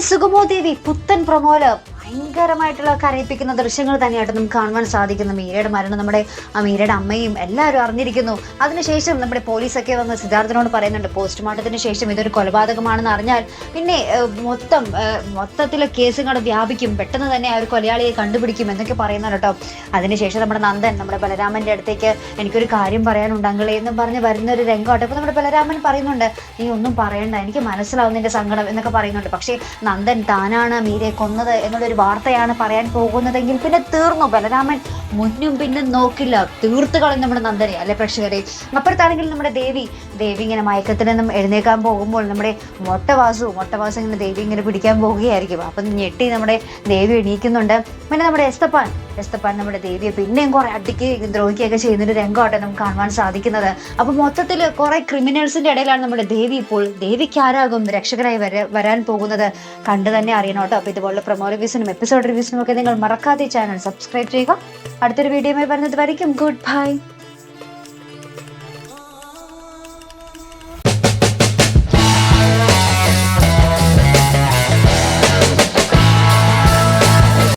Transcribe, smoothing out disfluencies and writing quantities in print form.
അങ്ങനെ സുഗമോ ദേവി പുത്തൻ പ്രൊമോല് ഭയങ്കരമായിട്ടുള്ള കരയിപ്പിക്കുന്ന ദൃശ്യങ്ങൾ തന്നെയായിട്ട് നമുക്ക് കാണുവാൻ സാധിക്കുന്നു. മീരയുടെ മരണം നമ്മുടെ മീരയുടെ അമ്മയും എല്ലാവരും അറിഞ്ഞിരിക്കുന്നു. അതിനുശേഷം നമ്മുടെ പോലീസൊക്കെ വന്ന് സിദ്ധാർത്ഥനോട് പറയുന്നുണ്ട് പോസ്റ്റ്മോർട്ടത്തിന് ശേഷം ഇതൊരു കൊലപാതകമാണെന്ന് അറിഞ്ഞാൽ പിന്നെ മൊത്തത്തിലെ കേസുകൾ വ്യാപിക്കും, പെട്ടെന്ന് തന്നെ ആ ഒരു കൊലയാളിയെ കണ്ടുപിടിക്കും എന്നൊക്കെ പറയുന്നുണ്ട് കേട്ടോ. അതിനുശേഷം നമ്മുടെ നന്ദൻ നമ്മുടെ ബലരാമന്റെ അടുത്തേക്ക് എനിക്കൊരു കാര്യം പറയാനുണ്ട് അങ്കിളേ എന്നും പറഞ്ഞ് വരുന്നൊരു രംഗമാട്ടോ. അപ്പോൾ നമ്മുടെ ബലരാമൻ പറയുന്നുണ്ട് നീ ഒന്നും പറയണ്ട, എനിക്ക് മനസ്സിലാവും നിന്റെ സങ്കടം എന്നൊക്കെ പറയുന്നുണ്ട്. പക്ഷേ നന്ദൻ താനാണ് മീരയെ കൊന്നത് എന്നുള്ളൊരു വാർത്തയാണ് പറയാൻ പോകുന്നതെങ്കിൽ പിന്നെ തീർന്നു. ബലരാമൻ മുന്നും പിന്നും നോക്കില്ല, തീർത്ത് കളയും നമ്മുടെ നന്ദനെ, അല്ലെ പ്രേക്ഷകരെ. അപ്പുറത്താണെങ്കിൽ നമ്മുടെ ദേവി ഇങ്ങനെ മയക്കത്തിൽ നിന്നും എഴുന്നേക്കാൻ പോകുമ്പോൾ നമ്മുടെ മൊട്ടവാസു ഇങ്ങനെ ദേവി ഇങ്ങനെ പിടിക്കാൻ പോവുകയായിരിക്കും. അപ്പം ഞെട്ടി നമ്മുടെ ദേവി എണീക്കുന്നുണ്ട്. പിന്നെ നമ്മുടെ എസ്തപ്പാൻ നമ്മുടെ ദേവിയെ പിന്നെയും കുറെ അടിക്കുകയും ദ്രോഹിക്കുകയൊക്കെ ചെയ്യുന്നൊരു രംഗമായിട്ട് നമുക്ക് കാണുവാൻ സാധിക്കുന്നത്. അപ്പം മൊത്തത്തിൽ കുറെ ക്രിമിനൽസിന്റെ ഇടയിലാണ് നമ്മുടെ ദേവി. ഇപ്പോൾ ദേവിക്ക് ആരാകും രക്ഷകരായി വരാൻ പോകുന്നത് കണ്ടു തന്നെ അറിയണം കേട്ടോ. അപ്പോൾ ഇതുപോലുള്ള പ്രൊമോ റിവ്യൂസിനും എപ്പിസോഡ് റിവ്യൂസിനും ഒക്കെ നിങ്ങൾ മറക്കാതെ ചാനൽ സബ്സ്ക്രൈബ് ചെയ്യുക. അടുത്തൊരു വീഡിയോയുമായി വരുന്നത് വരയ്ക്കും ഗുഡ് ബൈ.